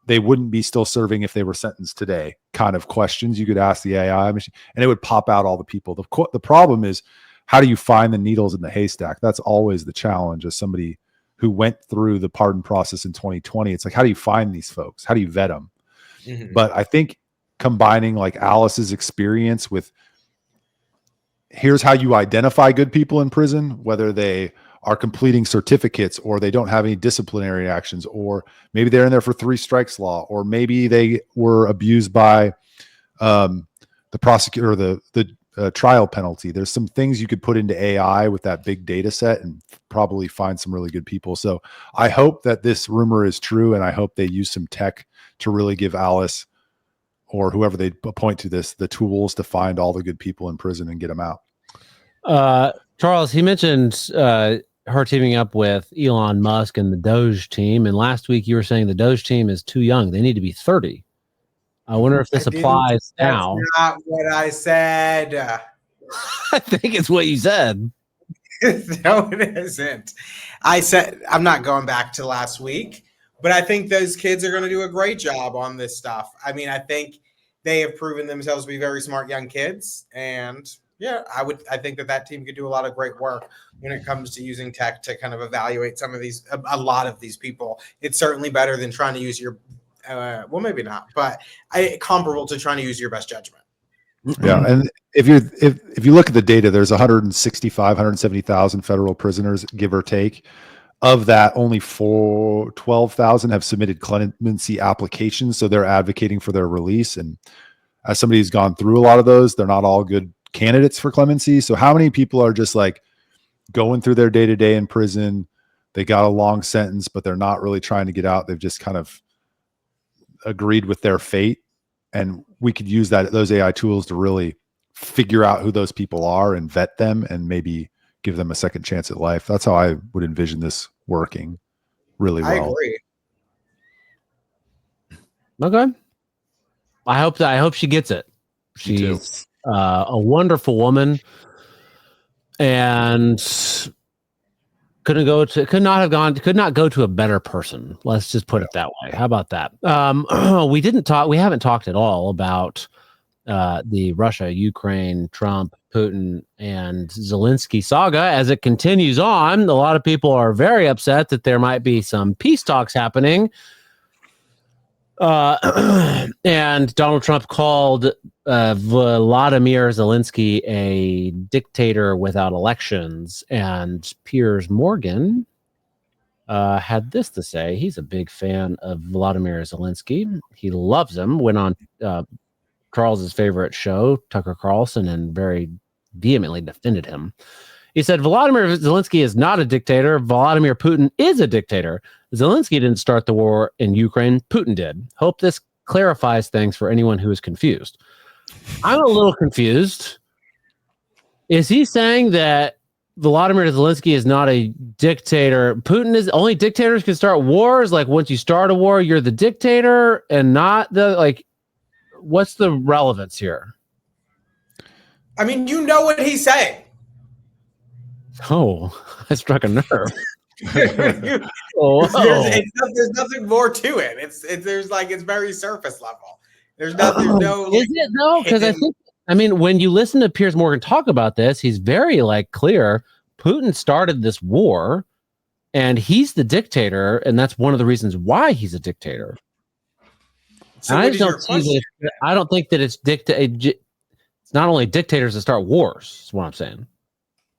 they wouldn't be still serving if they were sentenced today kind of questions you could ask the AI machine and it would pop out all the people. The problem is how do you find the needles in the haystack? That's always the challenge as somebody who went through the pardon process in 2020. It's like, how do you find these folks? How do you vet them? Mm-hmm. But I think combining like Alice's experience with here's how you identify good people in prison, whether they are completing certificates or they don't have any disciplinary actions, or maybe they're in there for 3 strikes law, or maybe they were abused by the prosecutor or the trial penalty. There's some things you could put into AI with that big data set and probably find some really good people. So I hope that this rumor is true. And I hope they use some tech to really give Alice or whoever they appoint to this, the tools to find all the good people in prison and get them out. Charles, he mentioned her teaming up with Elon Musk and the DOGE team. And last week you were saying the DOGE team is too young. They need to be 30. I wonder if this applies now. That's not what I said. I think it's what you said. No, it isn't. I said, I'm not going back to last week, but I think those kids are going to do a great job on this stuff. I mean, I think they have proven themselves to be very smart young kids. And yeah, I think that team could do a lot of great work when it comes to using tech to kind of evaluate a lot of these people. It's certainly better than trying to use your, well, maybe not, but comparable to trying to use your best judgment. Yeah. And if you look at the data, there's 170,000 federal prisoners, give or take. Of that, only 12,000 have submitted clemency applications. So they're advocating for their release. And as somebody who's gone through a lot of those, they're not all good candidates for clemency. So how many people are just like going through their day-to-day in prison? They got a long sentence, but they're not really trying to get out. They've just kind of agreed with their fate. And we could use those AI tools to really figure out who those people are and vet them and maybe give them a second chance at life. That's how I would envision this working really well. I agree. Okay. I hope she gets it. She's a wonderful woman and could not go to a better person. Let's just put it that way. How about that? We haven't talked at all about the Russia, Ukraine, Trump, Putin, and Zelensky saga as it continues on. A lot of people are very upset that there might be some peace talks happening. And Donald Trump called Vladimir Zelensky a dictator without elections. And Piers Morgan had this to say. He's a big fan of Vladimir Zelensky. He loves him. Went on Charles's favorite show, Tucker Carlson, and very vehemently defended him. He said, Vladimir Zelensky is not a dictator. Vladimir Putin is a dictator. Zelensky didn't start the war in Ukraine. Putin did. Hope this clarifies things for anyone who is confused. I'm a little confused. Is he saying that Vladimir Zelensky is not a dictator? Putin is only dictators can start wars. Like once you start a war, you're the dictator and not what's the relevance here? I mean, you know what he's saying. Oh, I struck a nerve. There's nothing more to it. It's very surface level. There's nothing. Is it though? Because when you listen to Piers Morgan talk about this, he's very clear. Putin started this war, and he's the dictator, and that's one of the reasons why he's a dictator. So I don't think that it's It's not only dictators that start wars. Is what I'm saying.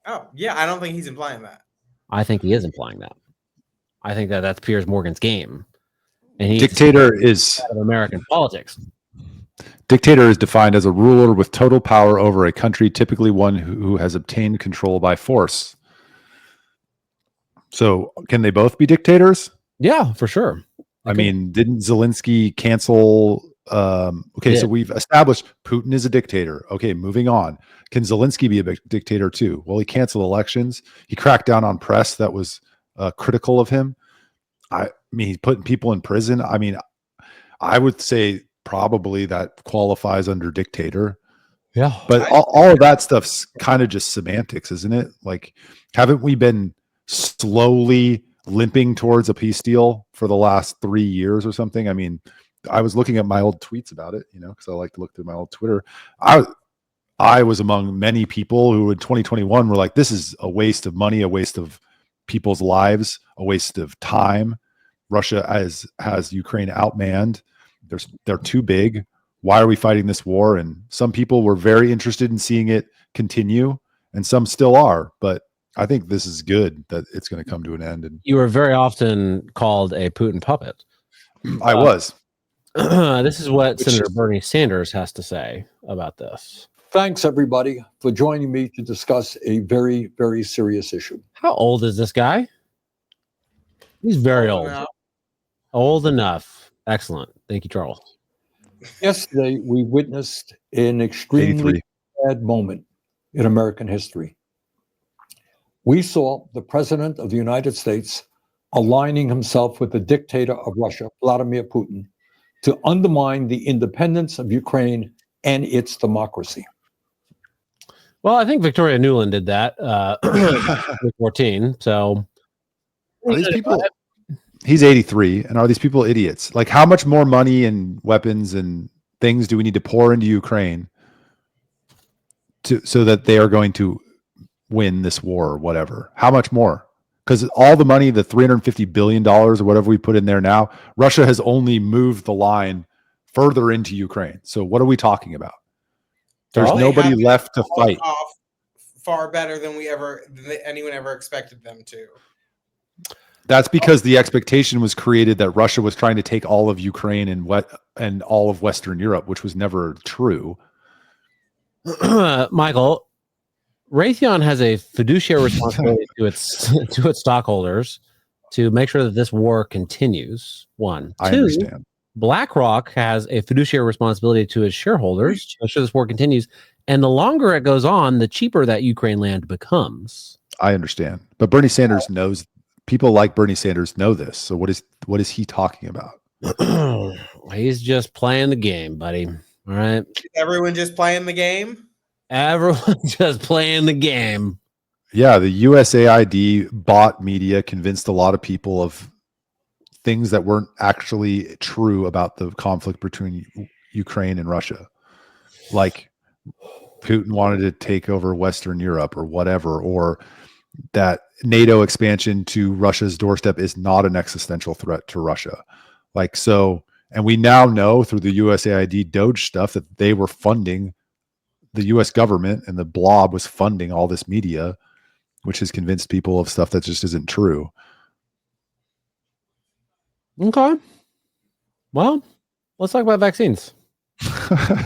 Oh yeah, I don't think he's implying that. I think he is implying that. I think that's Piers Morgan's game, and dictator is of American politics. Dictator is defined as a ruler with total power over a country, typically one who has obtained control by force. So can they both be dictators? Yeah, for sure. I mean, didn't Zelensky cancel? Okay, so we've established Putin is a dictator. Okay, moving on. Can Zelensky be a dictator too? Well, he canceled elections. He cracked down on press that was critical of him. I mean, he's putting people in prison. I mean, I would say probably that qualifies under dictator. Yeah. But all of that stuff's kind of just semantics, isn't it? Like, haven't we been slowly limping towards a peace deal for the last 3 years or something? I mean, I was looking at my old tweets about it, because I like to look through my old Twitter. I was among many people who in 2021 were like, this is a waste of money, a waste of people's lives, a waste of time. Russia has Ukraine outmanned. They're too big. Why are we fighting this war? And some people were very interested in seeing it continue, and some still are. But I think this is good that it's going to come to an end. And you were very often called a Putin puppet. I was. This is what Senator Bernie Sanders has to say about this. Thanks, everybody, for joining me to discuss a very, very serious issue. How old is this guy? He's very old. Old enough. Excellent. Thank you, Charles. Yesterday, we witnessed an extremely sad moment in American history. We saw the President of the United States aligning himself with the dictator of Russia, Vladimir Putin, to undermine the independence of Ukraine and its democracy. Well, I think Victoria Nuland did that 14. So are these people? He's 83, and are these people idiots? Like, how much more money and weapons and things do we need to pour into Ukraine so that they are going to win this war or whatever? How much more? Because all the money, the $350 billion or whatever we put in there now, Russia has only moved the line further into Ukraine. So what are we talking about? There's nobody left to fight. Far better than anyone ever expected them to. That's because the expectation was created that Russia was trying to take all of Ukraine and all of Western Europe, which was never true. Michael, Raytheon has a fiduciary responsibility to its stockholders to make sure that this war continues. One. I Two, understand. BlackRock has a fiduciary responsibility to its shareholders to make sure this war continues. And the longer it goes on, the cheaper that Ukraine land becomes. I understand. But Bernie Sanders knows, people like Bernie Sanders know this. So what is he talking about? He's just playing the game, buddy. All right. Everyone just playing the game? Everyone's just playing the game. Yeah, the USAID bot media convinced a lot of people of things that weren't actually true about the conflict between Ukraine and Russia. Like Putin wanted to take over Western Europe or whatever, or that NATO expansion to Russia's doorstep is not an existential threat to Russia. Like, so, and we now know through the USAID DOGE stuff that they were funding, the US government and the blob was funding all this media, which has convinced people of stuff that just isn't true. Okay. Well, let's talk about vaccines.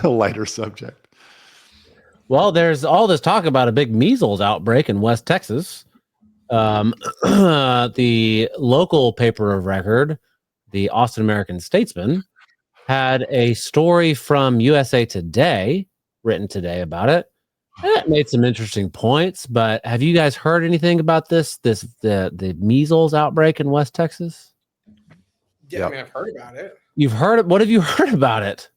A lighter subject. Well, there's all this talk about a big measles outbreak in West Texas. The local paper of record, the Austin American Statesman, had a story from USA Today written today about it. And it made some interesting points, but have you guys heard anything about the measles outbreak in West Texas? Yeah, Yep. I mean, I've heard about it. You've heard it? What have you heard about it?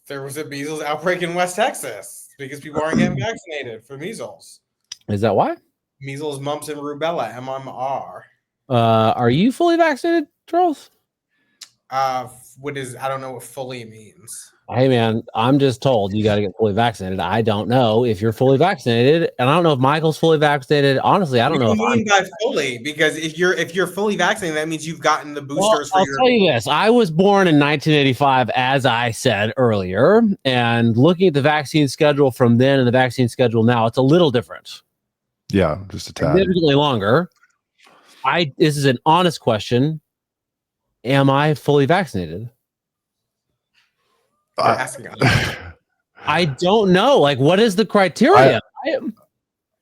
There was a measles outbreak in West Texas because people aren't getting vaccinated for measles. Is that why? Measles, mumps, and rubella, MMR. Are you fully vaccinated, Charles? I don't know what fully means. Hey man, I'm just told you got to get fully vaccinated. I don't know if you're fully vaccinated, and I don't know if Michael's fully vaccinated. Honestly, I don't know. What do you mean by fully? Because if you're fully vaccinated, that means you've gotten the boosters. Well, I'll tell you this: I was born in 1985, as I said earlier, and looking at the vaccine schedule from then and the vaccine schedule now, it's a little different. Yeah, just a tad. Significantly longer. This is an honest question. Am I fully vaccinated? asking us. I don't know. Like, what is the criteria?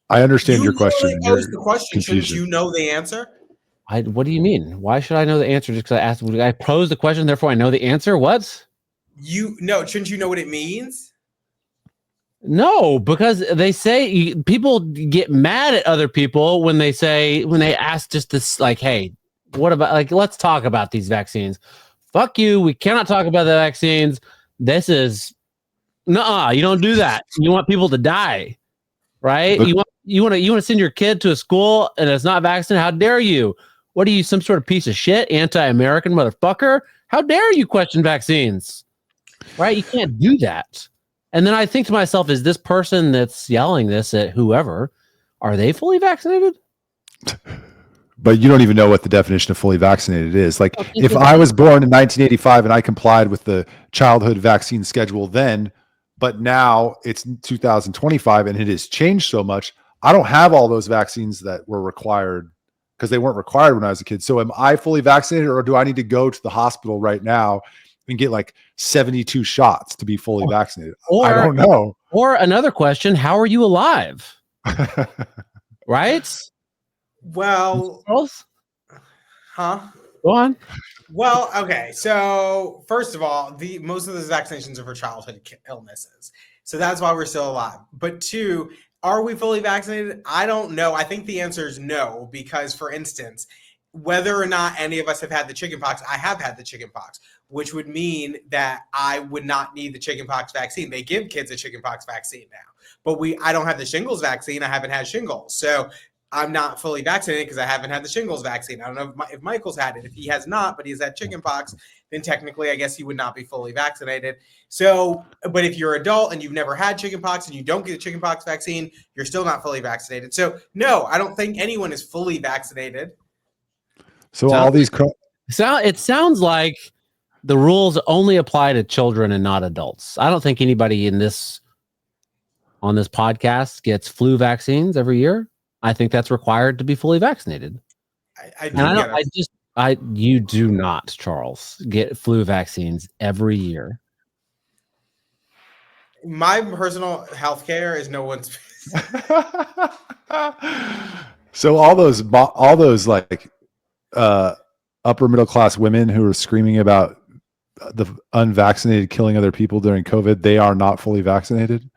I understand your question. You and literally your posed the question. Shouldn't confusion. you know the answer? What do you mean? Why should I know the answer just because I asked? I posed the question, therefore I know the answer. What? Shouldn't you know what it means? No, because they say people get mad at other people when they ask just this, like, hey, what about, like, let's talk about these vaccines. Fuck you. We cannot talk about the vaccines. This is nuh-uh. You don't do that. You want people to die, right? You want to send your kid to a school and it's not vaccinated. How dare you? What are you, some sort of piece of shit, anti-American motherfucker? How dare you question vaccines? Right? You can't do that. And then I think to myself, is this person that's yelling this at whoever, are they fully vaccinated? But you don't even know what the definition of fully vaccinated is. Like, if I was born in 1985 and I complied with the childhood vaccine schedule then, but now it's 2025 and it has changed so much, I don't have all those vaccines that were required because they weren't required when I was a kid. So am I fully vaccinated, or do I need to go to the hospital right now and get like 72 shots to be fully vaccinated? I don't know. Or another question, how are you alive? Right? Well, huh? Go on. Well, okay. So first of all, most of those vaccinations are for childhood illnesses, so that's why we're still alive. But two, are we fully vaccinated? I don't know. I think the answer is no, because, for instance, whether or not any of us have had the chickenpox, I have had the chickenpox, which would mean that I would not need the chickenpox vaccine. They give kids a chickenpox vaccine now, but I don't have the shingles vaccine. I haven't had shingles, so I'm not fully vaccinated because I haven't had the shingles vaccine. I don't know if Michael's had it. If he has not, but he's had chickenpox, then technically I guess he would not be fully vaccinated. So, but if you're an adult and you've never had chickenpox and you don't get a chickenpox vaccine, you're still not fully vaccinated. So no, I don't think anyone is fully vaccinated. So all these it sounds like the rules only apply to children and not adults. I don't think anybody on this podcast gets flu vaccines every year. I think that's required to be fully vaccinated. You do not, Charles, get flu vaccines every year. My personal health care is no one's. So all those like upper middle class women who are screaming about the unvaccinated killing other people during COVID, they are not fully vaccinated.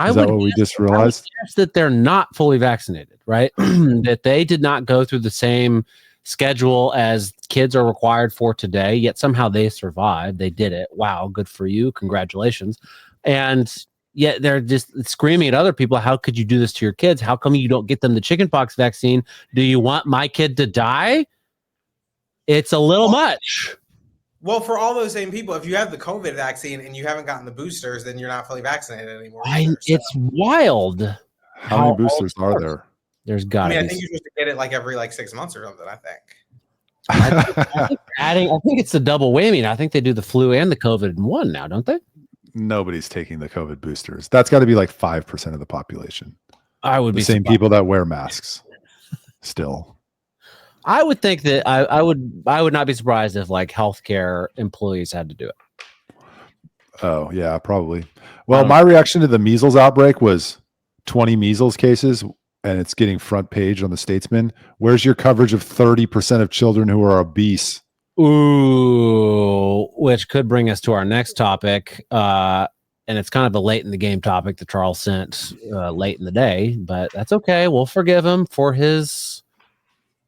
Is that what we just realized? That they're not fully vaccinated, right? That they did not go through the same schedule as kids are required for today, yet somehow they survived. They did it. Wow, good for you. Congratulations. And yet they're just screaming at other people, how could you do this to your kids? How come you don't get them the chickenpox vaccine? Do you want my kid to die? It's a little much. Well, for all those same people, if you have the COVID vaccine and you haven't gotten the boosters, then you're not fully vaccinated anymore. It's wild. How many boosters are there? There's got to be. I think you're supposed to get it like every 6 months or something, I think. I think it's a double whammy. I think they do the flu and the COVID in one now, don't they? Nobody's taking the COVID boosters. That's got to be like 5% of the population. I would be the same surprised. people that wear masks still. I would think that I would not be surprised if like healthcare employees had to do it. Oh yeah, probably. Well, my reaction to the measles outbreak was 20 measles cases, and it's getting front page on the Statesman. Where's your coverage of 30% of children who are obese? Ooh, which could bring us to our next topic. And it's kind of a late in the game topic that Charles sent late in the day, but that's okay. We'll forgive him for his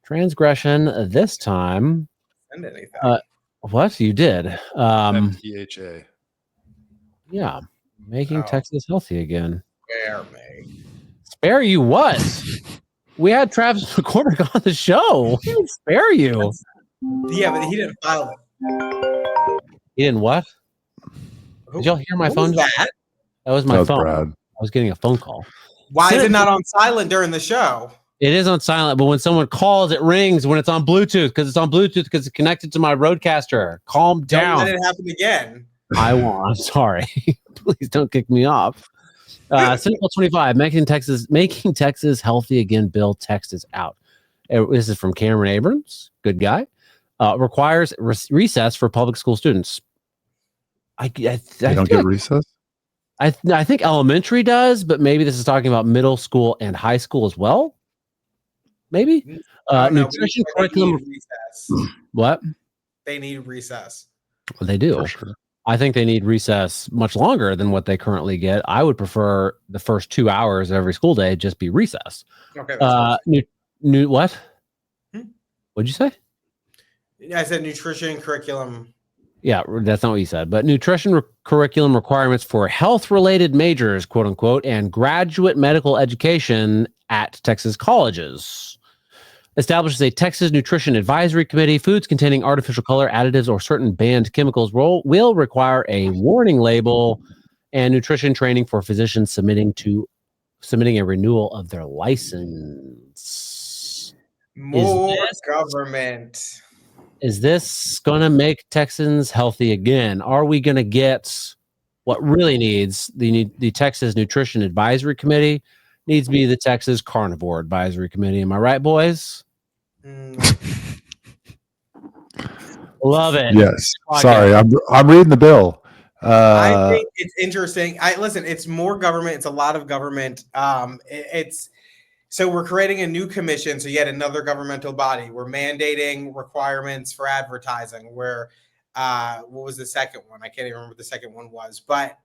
transgression this time. Send anything. What you did? MTHA. Yeah, making Texas healthy again. Spare me. Spare you what? We had Travis McCormick on the show. We didn't spare you. Yeah, but he didn't file it. He didn't what? Did y'all hear my phone? That was my phone. Brad. I was getting a phone call. Why is it not on silent during the show? It is on silent, but when someone calls, it rings when it's on Bluetooth because it's connected to my Roadcaster. Calm down. Don't let it happen again. I won't. I'm sorry. Please don't kick me off. Senate Bill 25, making Texas healthy again. Bill text is out. This is from Cameron Abrams. Good guy. Requires recess for public school students. They don't get recess. I think elementary does, but maybe this is talking about middle school and high school as well. Maybe I don't know, but nutrition they curriculum. need recess. What? They need recess. Well, they do. For sure. I think they need recess much longer than what they currently get. I would prefer the first 2 hours of every school day just be recess. Okay. That's What? What'd you say? I said nutrition curriculum. Yeah, that's not what you said. But nutrition curriculum requirements for health-related majors, quote unquote, and graduate medical education at Texas colleges. Establishes a Texas Nutrition Advisory Committee. Foods containing artificial color, additives, or certain banned chemicals will require a warning label and nutrition training for physicians submitting a renewal of their license. More government. Is this going to make Texans healthy again? Are we going to get what really needs the Texas Nutrition Advisory Committee? Needs to be the Texas Carnivore Advisory Committee. Am I right, boys? Love it. Yes. Sorry, I'm reading the bill. I think it's interesting. Listen. It's more government. It's a lot of government. So we're creating a new commission. So yet another governmental body. We're mandating requirements for advertising. What was the second one? I can't even remember what the second one was. But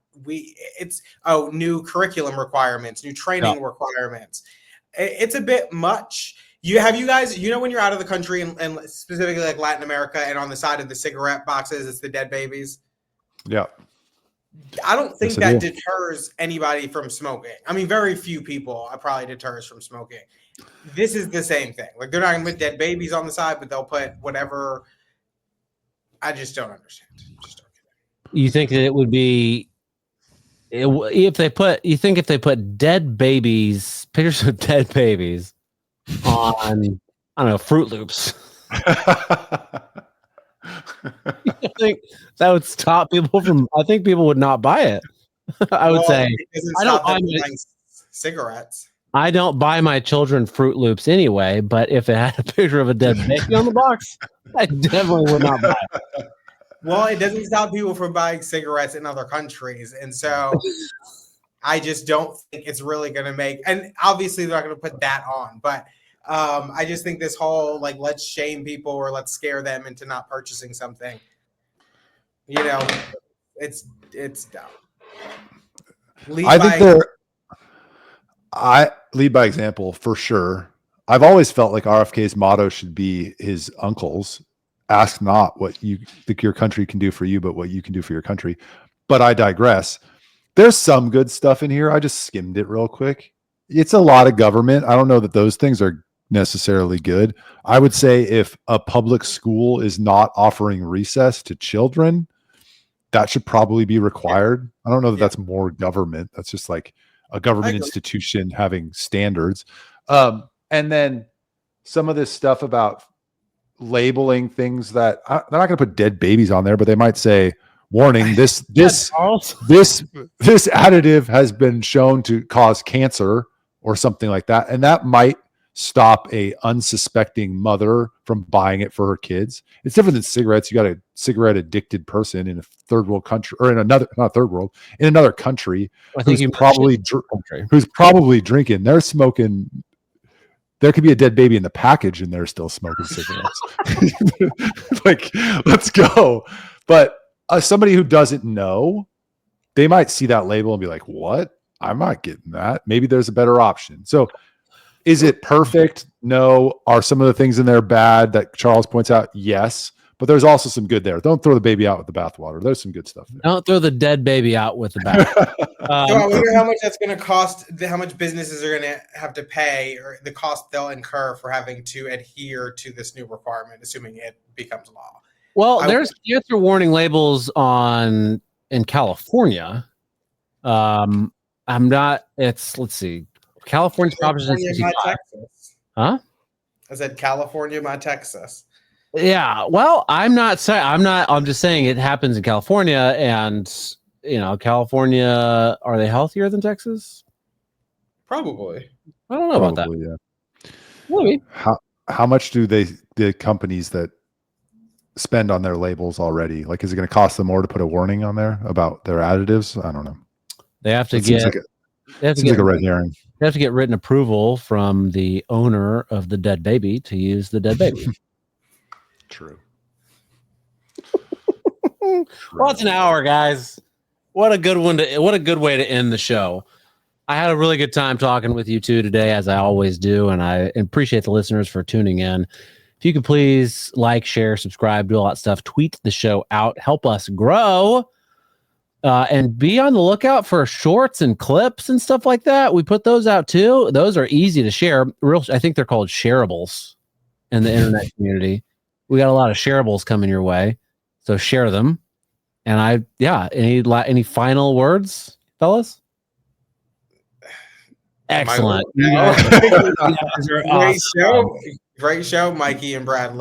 new curriculum requirements, new training requirements. It's a bit much. Have you guys, when you're out of the country and specifically like Latin America, and on the side of the cigarette boxes, it's the dead babies. Yeah. I don't think that deters anybody from smoking. I mean, very few people probably deters from smoking. This is the same thing. Like, they're not going to put dead babies on the side, but they'll put whatever. I just don't understand. Just don't get it. You think that it would be if they put dead babies, pictures of dead babies on, I don't know, Fruit Loops? I think that would stop people from. I think people would not buy it. I would say I don't buy cigarettes. I don't buy my children Fruit Loops anyway. But if it had a picture of a dead baby on the box, I definitely would not buy it. Well, it doesn't stop people from buying cigarettes in other countries, and so I just don't think it's really going to make. And obviously, they're not going to put that on, but. I just think this whole let's shame people or let's scare them into not purchasing something. It's dumb. I lead by example for sure. I've always felt like RFK's motto should be his uncle's: ask not what you think your country can do for you, but what you can do for your country. But I digress. There's some good stuff in here. I just skimmed it real quick. It's a lot of government. I don't know that those things are necessarily good. I would say if a public school is not offering recess to children, that should probably be required. I don't know that that's more government. That's just like a government institution having standards. And then some of this stuff about labeling things that they're not going to put dead babies on there, but they might say, warning, this additive has been shown to cause cancer or something like that. And that might stop a unsuspecting mother from buying it for her kids. It's different than cigarettes. You got a cigarette addicted person in a third world country, or in another, not third world, in another country, who's probably drinking. They're smoking. There could be a dead baby in the package and they're still smoking cigarettes. Let's go. But somebody who doesn't know, they might see that label and be like, what? I'm not getting that. Maybe there's a better option. So is it perfect? No. Are some of the things in there bad that Charles points out? Yes. But there's also some good there. Don't throw the baby out with the bathwater. There's some good stuff there. Don't throw the dead baby out with the bathwater. I wonder how much that's going to cost, how much businesses are going to have to pay, or the cost they'll incur for having to adhere to this new requirement, assuming it becomes law. Well, there's cancer warning labels in California. Let's see. California's Proposition 65. Texas. Huh? I said California, my Texas. Yeah. Well, I'm just saying it happens in California, and California, are they healthier than Texas? Probably. I don't know about that. Yeah. Maybe. How much do the companies that spend on their labels already? Like, is it going to cost them more to put a warning on there about their additives? I don't know. They have to It seems like a red herring. They have to get written approval from the owner of the dead baby to use the dead baby. True. Well, it's an hour, guys. What a good way to end the show. I had a really good time talking with you two today, as I always do, and I appreciate the listeners for tuning in. If you could please like, share, subscribe, do all that stuff, tweet the show out, help us grow, and be on the lookout for shorts and clips and stuff like that. We put those out too. Those are easy to share. I think they're called shareables in the internet community. We got a lot of shareables coming your way, so share them. And any final words, fellas? Excellent. Great show, Mikey and Brad.